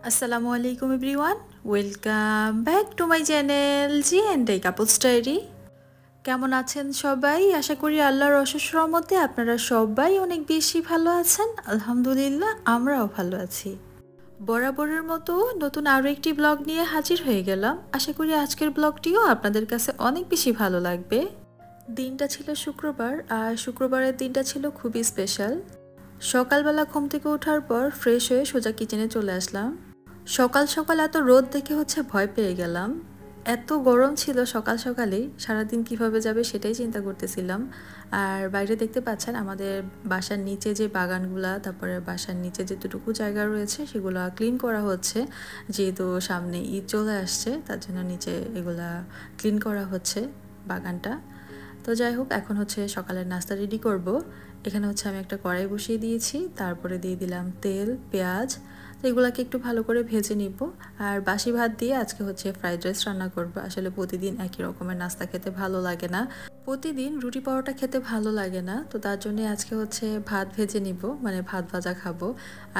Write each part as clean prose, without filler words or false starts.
আসসালামু আলাইকুম everyone, welcome back to my channel G and I couples diary. কেমন আছেন সবাই? আশা করি আল্লাহর অশেষ রহমতে আপনারা সবাই অনেক বেশি ভালো আছেন। আলহামদুলিল্লাহ, আমরাও ভালো আছি। বরাবরের মতো নতুন আরও একটি ব্লগ নিয়ে হাজির হয়ে গেলাম। আশা করি আজকের ব্লগটিও আপনাদের কাছে অনেক বেশি ভালো লাগবে। দিনটা ছিল শুক্রবার, আর শুক্রবারের দিনটা ছিল খুবই স্পেশাল। সকালবেলা ঘুম থেকে ওঠার পর ফ্রেশ হয়ে সোজা কিচেনে চলে আসলাম। সকাল সকাল এত রোদ দেখে ভয় পেয়ে গেলাম। এত গরম ছিল সকাল সকালেই, সারাদিন কিভাবে যাবে সেটাই চিন্তা করতেছিলাম। আর বাইরে দেখতে পাচ্ছেন আমাদের বাসার নিচে যে বাগানগুলা, তারপরে বাসার নিচে যেটুকু জায়গা রয়েছে সেগুলো ক্লিন করা হচ্ছে। যেহেতু সামনে ঈদ চলে আসছে, তার জন্য নিচে এগুলা ক্লিন করা হচ্ছে বাগানটা। তো যাই হোক, এখন সকালের নাস্তা রেডি করব। এখানে আমি একটা কড়াই বসিয়ে দিয়েছি, তারপরে দিয়ে দিলাম তেল, পেঁয়াজ। তো এগুলাকে একটু ভালো করে ভেজে নিব। আর বাসি ভাত দিয়ে আজকে ফ্রাইড রাইস রান্না করব। আসলে প্রতিদিন একই রকমের নাস্তা খেতে ভালো লাগে না, প্রতিদিন রুটি পরোটা খেতে ভালো লাগে না। তো তার জন্য আজকে ভাত ভেজে নিব, মানে ভাত ভাজা খাবো।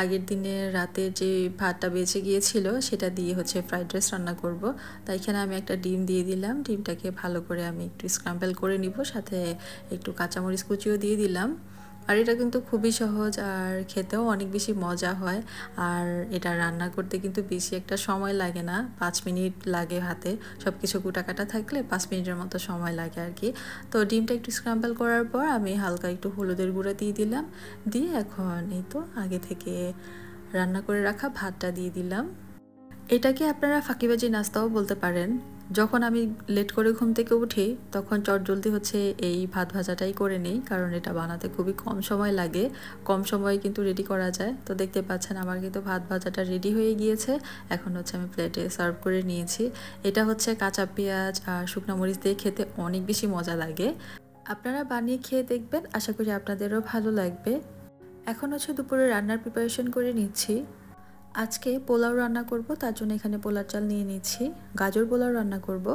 আগের দিনের রাতে যে ভাতটা বেঁচে গিয়েছিল সেটা দিয়ে ফ্রাইড রাইস রান্না করব। তাই এখানে আমি একটা ডিম দিয়ে দিলাম, ডিমটাকে ভালো করে আমি একটু স্ক্রাম্বল করে নিব, সাথে একটু কাঁচামরিচ কুচিও দিয়ে দিলাম। আর এটা কিন্তু খুবই সহজ, আর খেতেও অনেক বেশি মজা হয়। আর এটা রান্না করতে কিন্তু বেশি একটা সময় লাগে না, 5 মিনিট লাগে হাতে। সব কিছু কুটাকাটা থাকলে 5 মিনিটের মতো সময় লাগে আর কি। তো ডিমটা একটু স্ক্রাম্বল করার পর আমি হালকা একটু হলুদের গুঁড়া দিয়ে দিলাম। দিয়ে এখন এই তো আগে থেকে রান্না করে রাখা ভাতটা দিয়ে দিলাম। এটাকে আপনারা ফাঁকিবাজি নাস্তাও বলতে পারেন। যখন আমি লেট করে ঘুম থেকে উঠি তখন চটজলদি এই ভাত ভাজাটাই করে নিই, কারণ এটা বানাতে খুবই কম সময় লাগে, কম সময়ে কিন্তু রেডি করা যায়। তো দেখতে পাচ্ছেন আমার কিন্তু ভাত ভাজাটা রেডি হয়ে গিয়েছে। এখন আমি প্লেটে সার্ভ করে নিয়েছি। এটা কাঁচা পেঁয়াজ আর শুকনো মরিচ দিয়ে খেতে অনেক বেশি মজা লাগে। আপনারা বানিয়ে খেয়ে দেখবেন, আশা করি আপনাদেরও ভালো লাগবে। এখন দুপুরে রান্নার প্রিপারেশন করে নিচ্ছি। আজকে পোলাও রান্না করব, তার জন্য এখানে পোলার চাল নিয়ে নিচ্ছি। গাজর পোলাও রান্না করব।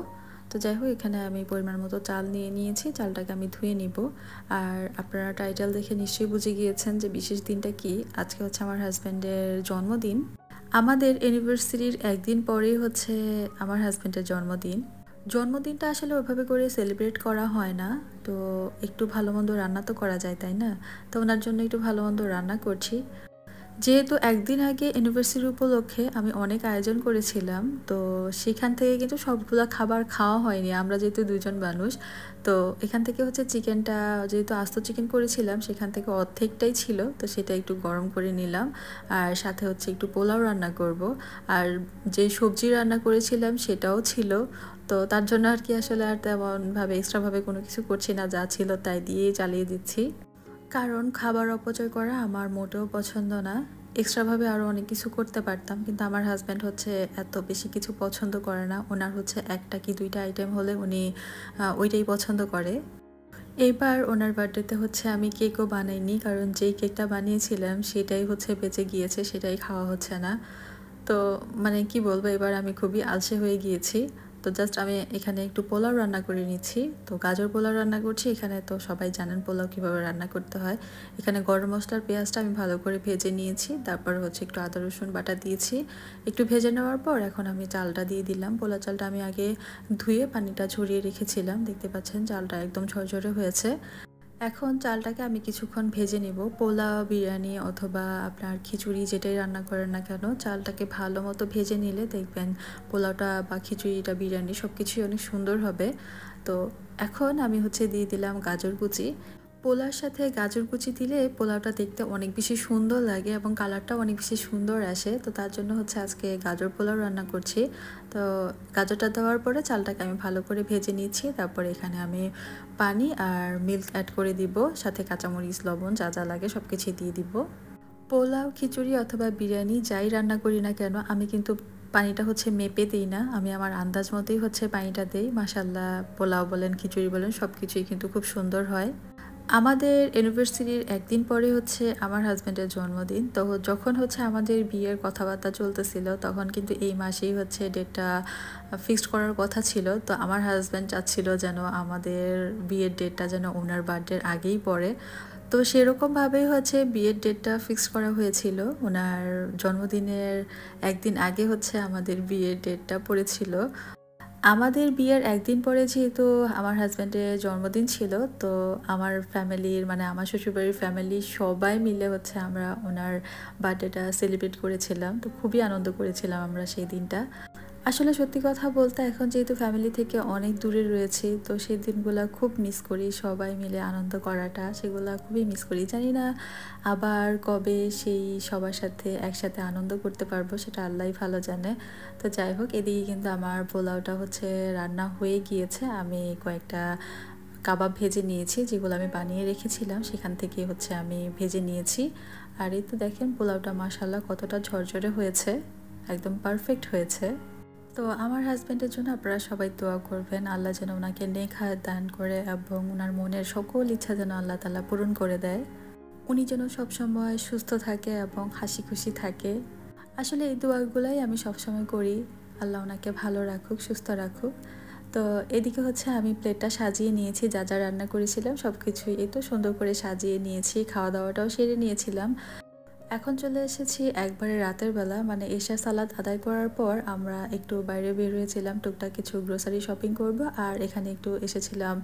তো যাই হোক, এখানে আমি পরিমাণ মতো চাল নিয়ে নিয়েছি, চালটাকে আমি ধুয়ে নিব। আর আপনারা টাইটেল দেখে নিশ্চয়ই বুঝে গিয়েছেন যে বিশেষ দিনটা কি। আজকে আমার হাজব্যান্ডের জন্মদিন। আমাদের অ্যানিভার্সারির একদিন পরেই আমার হাজব্যান্ডের জন্মদিন। জন্মদিনটা আসলে ওইভাবে করে সেলিব্রেট করা হয় না, তো একটু ভালো মন্দ রান্না তো করা যায়, তাই না? তো ওনার জন্য একটু ভালো মন্দ রান্না করছি। যেহেতু একদিন আগে অ্যানিভার্সারি উপলক্ষে আমি অনেক আয়োজন করেছিলাম, তো সেখান থেকে কিন্তু সবগুলো খাবার খাওয়া হয়নি, আমরা যেহেতু দুজন মানুষ। তো এখান থেকে চিকেনটা, যেহেতু আস্ত চিকেন করেছিলাম, সেখান থেকে অর্ধেকটাই ছিল, তো সেটা একটু গরম করে নিলাম। আর সাথে একটু পোলাও রান্না করব। আর যে সবজি রান্না করেছিলাম সেটাও ছিল। তো তার জন্য আর কি আসলে আর তেমনভাবে এক্সট্রাভাবে কোনো কিছু করছি না, যা ছিল তাই দিয়েই চালিয়ে দিচ্ছি। কারণ খাবার অপচয় করা আমার মোটেও পছন্দ না। এক্সট্রাভাবে আরও অনেক কিছু করতে পারতাম, কিন্তু আমার হাজব্যান্ড এত বেশি কিছু পছন্দ করে না। ওনার একটা কি দুইটা আইটেম হলে উনি ওইটাই পছন্দ করে। এইবার ওনার বার্থডেতে আমি কেকও বানাইনি, কারণ যেই কেকটা বানিয়েছিলাম সেটাই বেঁচে গিয়েছে, সেটাই খাওয়া হচ্ছে না। তো মানে কি বলবো, এবার আমি খুবই আলসে হয়ে গিয়েছি। তো জাস্ট আমি এখানে একটু পোলাও রান্না করে নিচ্ছি। তো গাজর পোলাও রান্না করছি। এখানে তো সবাই জানেন পোলাও কীভাবে রান্না করতে হয়। এখানে গরম মশলার পেঁয়াজটা আমি ভালো করে ভেজে নিয়েছি, তারপর একটু আদা রসুন বাটা দিয়েছি। একটু ভেজে নেওয়ার পর এখন আমি চালটা দিয়ে দিলাম। পোলাও চালটা আমি আগে ধুয়ে পানিটা ঝরিয়ে রেখেছিলাম, দেখতে পাচ্ছেন চালটা একদম ঝরঝরে হয়েছে। এখন চালটাকে আমি কিছুক্ষণ ভেজে নেব। পোলাও, বিরিয়ানি অথবা আপনার খিচুড়ি যেটাই রান্না করেন না কেন, চালটাকে ভালো মতো ভেজে নিলে দেখবেন পোলাওটা বা খিচুড়িটা, বিরিয়ানি সব কিছুই অনেক সুন্দর হবে। তো এখন আমি দিয়ে দিলাম গাজর কুচি। পোলাওর সাথে গাজর কুচি দিলে পোলাওটা দেখতে অনেক বেশি সুন্দর লাগে এবং কালারটাও অনেক বেশি সুন্দর আসে। তো তার জন্য আজকে গাজর পোলাও রান্না করছি। তো গাজরটা দেওয়ার পরে চালটাকে আমি ভালো করে ভেজে নিচ্ছি। তারপরে এখানে আমি পানি আর মিল্ক অ্যাড করে দিব, সাথে কাঁচামরিচ, লবণ যা যা লাগে সব কিছুই দিয়ে দিব। পোলাও, খিচুড়ি অথবা বিরিয়ানি যাই রান্না করি না কেন, আমি কিন্তু পানিটা মেপে দিই না, আমি আমার আন্দাজ মতোই পানিটা দিই। মাশাল্লাহ, পোলাও বলেন, খিচুড়ি বলেন, সব কিছুই কিন্তু খুব সুন্দর হয়। আমাদের ইউনিভার্সিটির একদিন পরে হচ্ছে আমার হাজব্যান্ডের জন্মদিন। তো যখন হচ্ছে আমাদের বিয়ের কথাবার্তা চলতেছিল তখন কিন্তু এই মাসেই হচ্ছে ডেটটা ফিক্সড করার কথা ছিল। তো আমার হাজব্যান্ড চাচ্ছিল যেন আমাদের বিয়ের ডেটটা যেন ওনার বার্থডের আগেই পড়ে। তো সেরকমভাবেই হচ্ছে বিয়ের ডেটটা ফিক্স করা হয়েছিল। ওনার জন্মদিনের একদিন আগে হচ্ছে আমাদের বিয়ের ডেটটা পড়েছিল। আমাদের বিয়ের একদিন পরে যেহেতু আমার হাজব্যান্ডের জন্মদিন ছিল, তো আমার ফ্যামিলির মানে আমার শ্বশুরবাড়ির ফ্যামিলি সবাই মিলে হচ্ছে আমরা ওনার বার্থডেটা সেলিব্রেট করেছিলাম। তো খুবই আনন্দ করেছিলাম আমরা সেই দিনটা। আসলে সত্যি কথা বলতে এখন যেহেতু ফ্যামিলি থেকে অনেক দূরে রয়েছি, তো সেই দিনগুলো খুব মিস করি। সবাই মিলে আনন্দ করাটা সেগুলো খুবই মিস করি। জানি না আবার কবে সেই সবার সাথে একসাথে আনন্দ করতে পারবো, সেটা আল্লাহই ভালো জানে। তো যাই হোক, এদিকে কিন্তু আমার পোলাওটা হচ্ছে রান্না হয়ে গিয়েছে। আমি কয়েকটা কাবাব ভেজে নিয়েছি, যেগুলো আমি বানিয়ে রেখেছিলাম সেখান থেকে হচ্ছে আমি ভেজে নিয়েছি। আর এই তো দেখেন পোলাওটা মাশাআল্লাহ কতটা ঝরঝরে হয়েছে, একদম পারফেক্ট হয়েছে। তো আমার হাজব্যান্ডের জন্য আপনারা সবাই দোয়া করবেন, আল্লাহ যেন ওনাকে নেক হায়াত দান করে এবং ওনার মনের সকল ইচ্ছা যেন আল্লাহ তাআলা পূরণ করে দেয়। উনি যেন সবসময় সুস্থ থাকে এবং হাসি খুশি থাকে। আসলে এই দোয়াগুলাই আমি সবসময় করি, আল্লাহ ওনাকে ভালো রাখুক, সুস্থ রাখুক। তো এদিকে হচ্ছে আমি প্লেটটা সাজিয়ে নিয়েছি, যা যা রান্না করেছিলাম সব কিছুই এই তো সুন্দর করে সাজিয়ে নিয়েছি, খাওয়া দাওয়াটাও সেরে নিয়েছিলাম। এখন চলে এসেছি একবারে রাতের বেলা, মানে এশা সালাত আদায় করার পর আমরা একটু বাইরে বের হয়েছিলাম টুকটাক কিছু গ্রোসারি শপিং করব। আর এখানে একটু এসেছিলাম,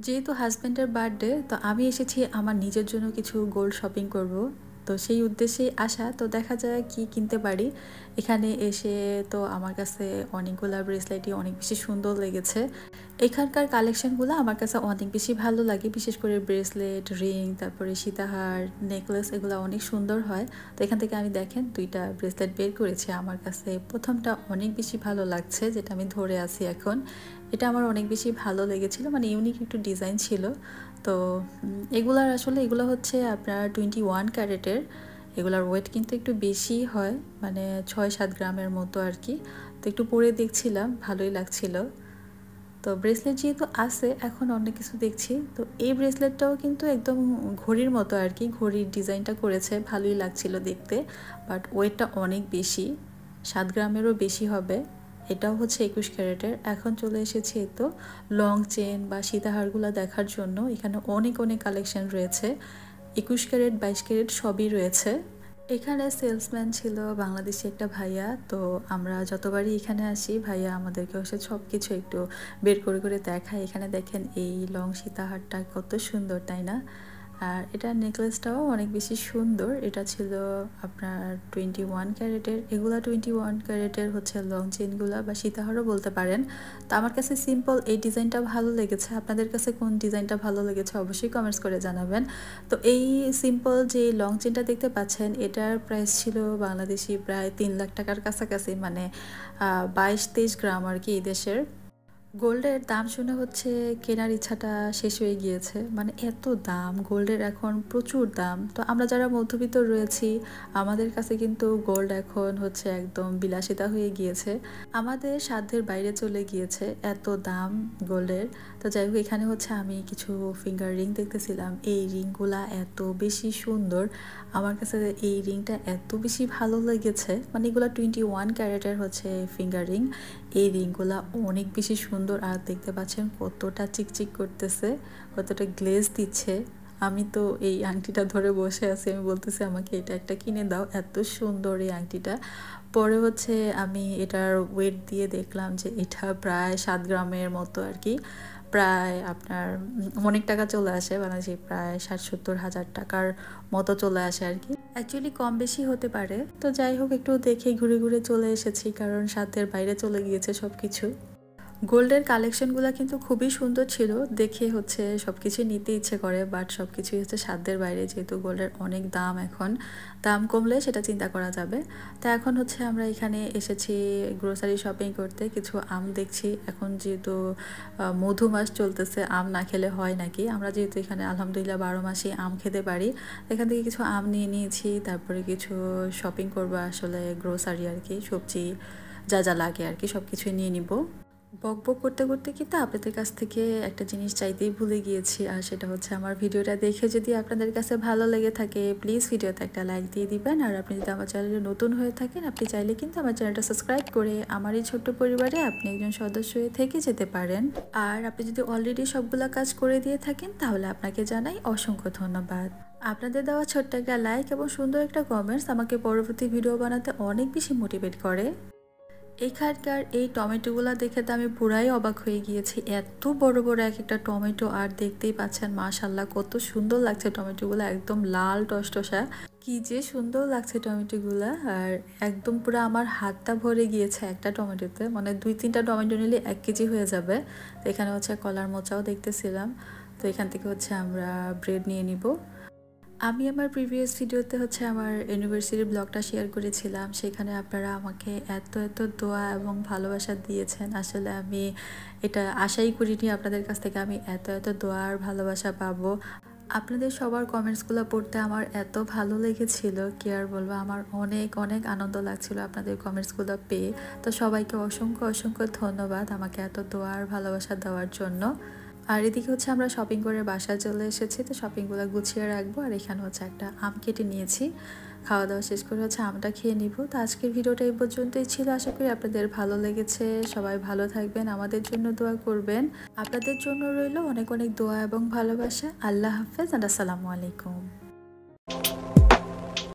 যেহেতু হাজব্যান্ডের বার্থডে, তো আমি এসেছি আমার নিজের জন্য কিছু গোল্ড শপিং করব। তো সেই উদ্দেশ্যেই আসা। তো দেখা যায় কি কিনতে পারি। এখানে এসে তো আমার কাছে অনেকগুলো ব্রেসলেটই অনেক বেশি সুন্দর লেগেছে। এখানকার কালেকশনগুলো আমার কাছে অনেক বেশি ভালো লাগে, বিশেষ করে ব্রেসলেট, রিং, তারপরে সীতাহার, নেকলেস, এগুলো অনেক সুন্দর হয়। তো এখান থেকে আমি দেখেন দুইটা ব্রেসলেট বের করেছি। আমার কাছে প্রথমটা অনেক বেশি ভালো লাগছে, যেটা আমি ধরে আছি এখন। এটা আমার অনেক বেশি ভালো লেগেছিল, মানে ইউনিক একটু ডিজাইন ছিল। তো এগুলার আসলে এগুলো হচ্ছে আপনার 21 ক্যারেটের। এগুলার ওয়েট কিন্তু একটু বেশি হয়, মানে 6-7 গ্রামের মতো আর কি। তো একটু পরে দেখছিলাম, ভালোই লাগছিল। তো ব্রেসলেট যেহেতু আছে, এখন অনেক কিছু দেখছি। তো এই ব্রেসলেটটাও কিন্তু একদম ঘড়ির মতো আর কি, ঘড়ির ডিজাইনটা করেছে, ভালোই লাগছিল দেখতে। বাট ওয়েটটা অনেক বেশি, 7 গ্রামেরও বেশি হবে। এটাও হচ্ছে 21 ক্যারেটের। এখন চলে এসেছি তো লং চেন বা সীতাহারগুলো দেখার জন্য। এখানে অনেক অনেক কালেকশন রয়েছে, 21 ক্যারেট, 22 ক্যারেট সবই রয়েছে। এখানে সেলসম্যান ছিল বাংলাদেশি একটা ভাইয়া। তো আমরা যতবারই এখানে আসি ভাইয়া আমাদেরকে হচ্ছে সব কিছু একটু বের করে করে দেখায়। এখানে দেখেন এই লং সীতাহারটা কত সুন্দর, তাই না? আর এটা নেকলেসটাও অনেক বেশি সুন্দর। এটা ছিল আপনার 21 ক্যারেটের। এগুলা 21 ক্যারেটের হচ্ছে লং চেনগুলা বা সীতাহারও বলতে পারেন। তো আমার কাছে সিম্পল এই ডিজাইনটা ভালো লেগেছে। আপনাদের কাছে কোন ডিজাইনটা ভালো লেগেছে অবশ্যই কমেন্টস করে জানাবেন। তো এই সিম্পল যে লং চেনটা দেখতে পাচ্ছেন, এটার প্রাইস ছিল বাংলাদেশি প্রায় 3 লাখ টাকার কাছাকাছি, মানে 22-23 গ্রাম আর কি। এই দেশের গোল্ডের দাম শুনে হচ্ছে কেনার ইচ্ছাটা শেষ হয়ে গিয়েছে, মানে এত দাম গোল্ডের, এখন প্রচুর দাম। তো আমরা যারা মধ্যবিত্ত রয়েছি, আমাদের কাছে কিন্তু গোল্ড এখন হচ্ছে একদম বিলাসিতা হয়ে গিয়েছে, আমাদের সাধ্যের বাইরে চলে গিয়েছে, এত দাম গোল্ডের। তো যাই হোক, এখানে হচ্ছে আমি কিছু ফিঙ্গার রিং দেখতেছিলাম। এই রিংগুলা এত বেশি সুন্দর, আমার কাছে এই রিংটা এত বেশি ভালো লেগেছে। মানে এগুলো 21 ক্যারেটের হচ্ছে ফিঙ্গার রিং। এই রিংগুলা অনেক বেশি সুন্দর, আর দেখতে পাচ্ছেন কতটা চিকচিক করতেছে, কতটা গ্লেজ দিচ্ছে। আমি তো এই আংটিটা ধরে বসে আছি, আমি বলতেছি আমাকে এটা একটা কিনে দাও, এত সুন্দর এই আংটিটা। পরে হচ্ছে আমি এটার ওয়েট দিয়ে দেখলাম যে এটা প্রায় 7 গ্রামের মতো আর কি, প্রায় আপনার অনেক টাকা চলে আসে, মানে যে প্রায় 60-70 হাজার টাকার মতো চলে আসে আর কি। অ্যাকচুয়ালি কম বেশি হতে পারে। তো যাই হোক, একটু দেখে ঘুরে ঘুরে চলে এসেছি, কারণ সাধ্যের বাইরে চলে গিয়েছে সব কিছু। গোল্ডের কালেকশনগুলো কিন্তু খুবই সুন্দর ছিল, দেখে হচ্ছে সব কিছু নিতে ইচ্ছে করে, বাট সব কিছুই হচ্ছে সাধ্যের বাইরে, যেহেতু গোল্ডের অনেক দাম। এখন দাম কমলে সেটা চিন্তা করা যাবে। তা এখন হচ্ছে আমরা এখানে এসেছি গ্রোসারি শপিং করতে, কিছু আম দেখছি। এখন যেহেতু মধু মাস চলতেছে, আম না খেলে হয় নাকি? আমরা যেহেতু এখানে আলহামদুলিল্লাহ 12 মাসই আম খেতে পারি, এখান থেকে কিছু আম নিয়ে নিয়েছি। তারপরে কিছু শপিং করবো, আসলে গ্রোসারি আর কি, সবজি যা যা লাগে আর কি সব কিছুই নিয়ে নিব। বকবক করতে করতে কিন্তু আপনাদের কাছ থেকে একটা জিনিস চাইতেই ভুলে গিয়েছি, আর সেটা হচ্ছে আমার ভিডিওটা দেখে যদি আপনাদের কাছে ভালো লেগে থাকে প্লিজ ভিডিওতে একটা লাইক দিয়ে দিবেন। আর আপনি যদি আমার চ্যানেলে নতুন হয়ে থাকেন আপনি চাইলে কিন্তু আমার চ্যানেলটা সাবস্ক্রাইব করে আমার এই ছোট্ট পরিবারে আপনি একজন সদস্য হয়ে থেকে যেতে পারেন। আর আপনি যদি অলরেডি সবগুলা কাজ করে দিয়ে থাকেন তাহলে আপনাকে জানাই অসংখ্য ধন্যবাদ। আপনাদের দেওয়া ছোট্ট একটা লাইক এবং সুন্দর একটা কমেন্টস আমাকে পরবর্তী ভিডিও বানাতে অনেক বেশি মোটিভেট করে। এইখানকার এই টমেটোগুলো দেখে তো আমি পুরাই অবাক হয়ে গিয়েছি। এত বড় বড় এক একটা টমেটো, আর দেখতেই পাচ্ছেন মাশাল্লাহ কত সুন্দর লাগছে টমেটোগুলো, একদম লাল টসটসা। কি যে সুন্দর লাগছে টমেটোগুলো, আর একদম পুরো আমার হাতটা ভরে গিয়েছে একটা টমেটোতে, মানে 2-3টা টমেটো নিলে 1 কেজি হয়ে যাবে। তো এখানে হচ্ছে কলার মোচাও দেখতেছিলাম। তো এখান থেকে হচ্ছে আমরা ব্রেড নিয়ে নিব। আমি আমার প্রিভিয়াস ভিডিওতে হচ্ছে আমার ইউনিভার্সিটির ব্লগটা শেয়ার করেছিলাম, সেখানে আপনারা আমাকে এত এত দোয়া এবং ভালোবাসা দিয়েছেন। আসলে আমি এটা আশাই করিনি আপনাদের কাছ থেকে আমি এত এত দোয়া আর ভালোবাসা পাবো। আপনাদের সবার কমেন্টসগুলো পড়তে আমার এত ভালো লেগেছিল, কি আর বলবো, আমার অনেক অনেক আনন্দ লাগছিল আপনাদের কমেন্টসগুলো পেয়ে। তো সবাইকে অসংখ্য অসংখ্য ধন্যবাদ আমাকে এত দোয়া আর ভালোবাসা দেওয়ার জন্য। আর এদিকে হচ্ছে আমরা শপিং করে বাসায় চলে এসেছি, তো শপিংগুলো গুছিয়ে রাখবো। আর এখানে হচ্ছে একটা আম কেটে নিয়েছি, খাওয়া দাওয়া শেষ করে হচ্ছে আমটা খেয়ে নিব। তো আজকের ভিডিওটা এই পর্যন্তই ছিল, আশা করি আপনাদের ভালো লেগেছে। সবাই ভালো থাকবেন, আমাদের জন্য দোয়া করবেন। আপনাদের জন্য রইল অনেক অনেক দোয়া এবং ভালোবাসা। আল্লাহ হাফেজ, আর আসসালামু আলাইকুম।